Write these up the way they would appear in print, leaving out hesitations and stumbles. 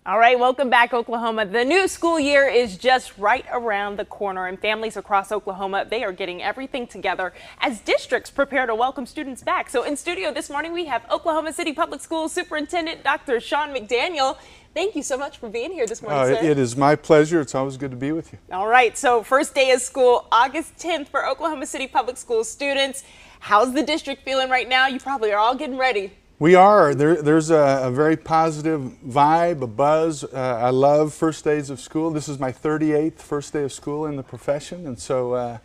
All right, welcome back, Oklahoma. The new school year is just right around the corner, and families across Oklahoma, they are getting everything together as districts prepare to welcome students back. So in studio this morning, we have Oklahoma City Public Schools Superintendent Dr. Sean McDaniel. Thank you so much for being here this morning, sir. It is my pleasure. It's always good to be with you. All right, so first day of school, August 10th for Oklahoma City Public Schools students. How's the district feeling right now? You probably are all getting ready. We are. There's a very positive vibe, a buzz. I love first days of school. This is my 38th first day of school in the profession, and so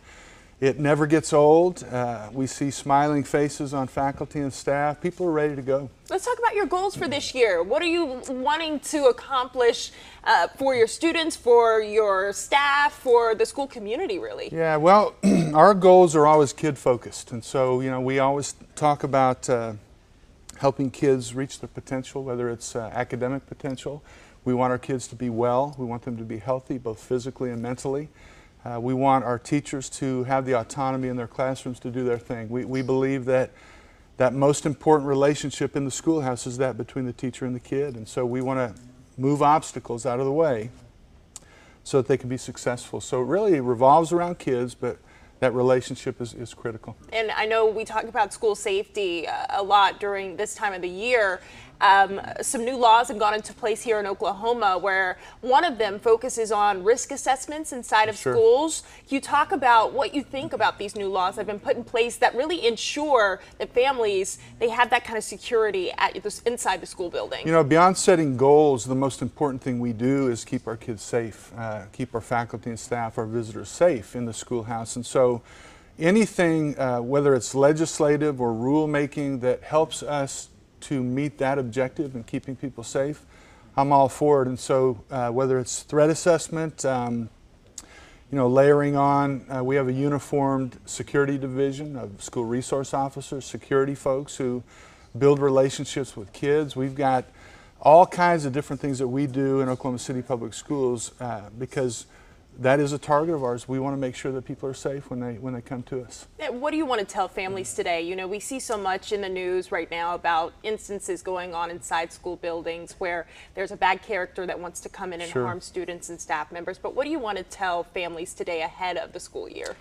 it never gets old. We see smiling faces on faculty and staff. People are ready to go. Let's talk about your goals for this year. What are you wanting to accomplish for your students, for your staff, for the school community, really? Yeah, well, our goals are always kid-focused, and so, we always talk about helping kids reach their potential, whether it's academic potential. We want our kids to be well. We want them to be healthy, both physically and mentally. We want our teachers to have the autonomy in their classrooms to do their thing. We believe that that most important relationship in the schoolhouse is that between the teacher and the kid, and so we want to move obstacles out of the way so that they can be successful. So it really revolves around kids, but that relationship is critical. And I know we talk about school safety a lot during this time of the year. Some new laws have gone into place here in Oklahoma where one of them focuses on risk assessments inside of schools. Can you talk about what you think about these new laws that have been put in place that really ensure that families, they have that kind of security inside the school building? Beyond setting goals, the most important thing we do is keep our kids safe, keep our faculty and staff, our visitors safe in the schoolhouse. And so anything, whether it's legislative or rulemaking that helps us to meet that objective and keeping people safe, I'm all for it. And so whether it's threat assessment, layering on, we have a uniformed security division of school resource officers, security folks who build relationships with kids. We've got all kinds of different things that we do in Oklahoma City Public Schools because that is a target of ours. We want to make sure that people are safe when they come to us. What do you want to tell families today? We see so much in the news right now about instances going on inside school buildings where there's a bad character that wants to come in and harm students and staff members. But what do you want to tell families today ahead of the school year?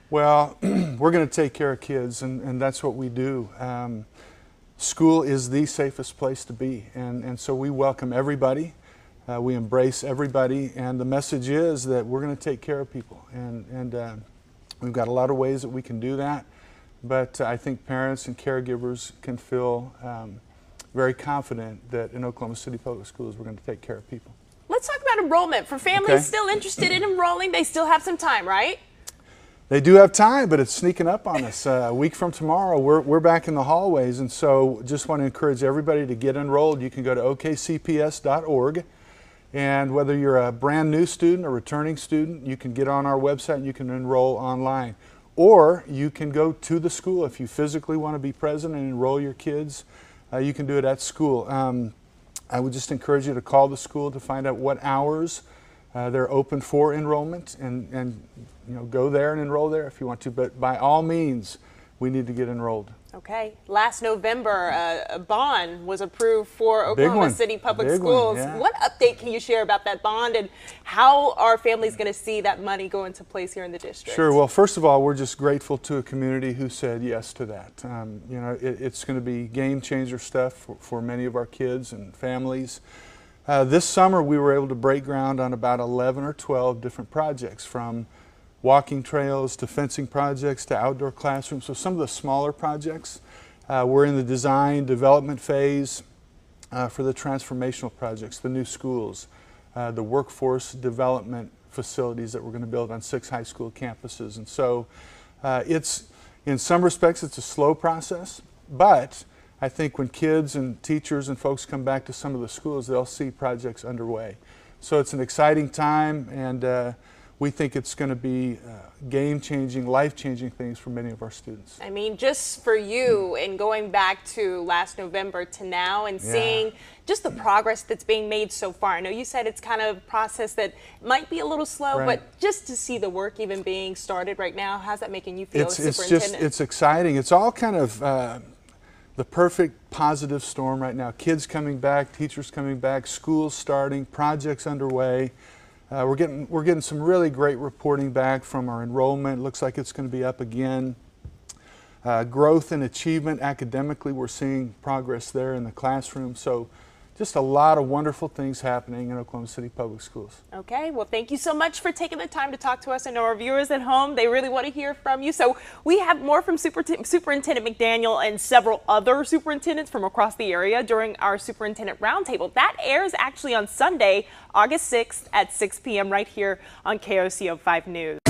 Well, we're going to take care of kids, and that's what we do. School is the safest place to be, and so we welcome everybody. We embrace everybody, and the message is that we're going to take care of people, and we've got a lot of ways that we can do that, but I think parents and caregivers can feel very confident that in Oklahoma City Public Schools we're going to take care of people. Let's talk about enrollment. For families still interested in enrolling, they still have some time, right? They do have time, but it's sneaking up on us. A week from tomorrow, we're back in the hallways, and so just want to encourage everybody to get enrolled. You can go to okcps.org. And whether you're a brand new student or returning student, you can get on our website and you can enroll online. Or you can go to the school if you physically want to be present and enroll your kids. You can do it at school. I would just encourage you to call the school to find out what hours they're open for enrollment and go there and enroll there if you want to. But by all means, we need to get enrolled. Okay. Last November, a bond was approved for Oklahoma City Public Schools. What update can you share about that bond, and how are families going to see that money go into place here in the district? Sure. Well, first of all, we're just grateful to a community who said yes to that. It's going to be game changer stuff for many of our kids and families. This summer, we were able to break ground on about 11 or 12 different projects, from walking trails to fencing projects to outdoor classrooms. So some of the smaller projects, we're in the design development phase for the transformational projects, the new schools, the workforce development facilities that we're going to build on 6 high school campuses. And so in some respects, it's a slow process, but I think when kids and teachers and folks come back to some of the schools, they'll see projects underway. So it's an exciting time, and we think it's going to be game-changing, life-changing things for many of our students. I mean, just for you, and going back to last November to now and seeing just the progress that's being made so far. I know you said it's kind of a process that might be a little slow, but just to see the work even being started right now, how's that making you feel as superintendent? It's exciting. It's all kind of the perfect positive storm right now. Kids coming back, teachers coming back, schools starting, projects underway. We're getting some really great reporting back from our enrollment. Looks like it's going to be up again. Growth and achievement academically, we're seeing progress there in the classroom. So just a lot of wonderful things happening in Oklahoma City Public Schools. Okay, well, thank you so much for taking the time to talk to us. I know our viewers at home, they really want to hear from you. So we have more from Superintendent McDaniel and several other superintendents from across the area during our Superintendent Roundtable. That airs actually on Sunday, August 6th at 6 p.m. right here on KOCO 5 News.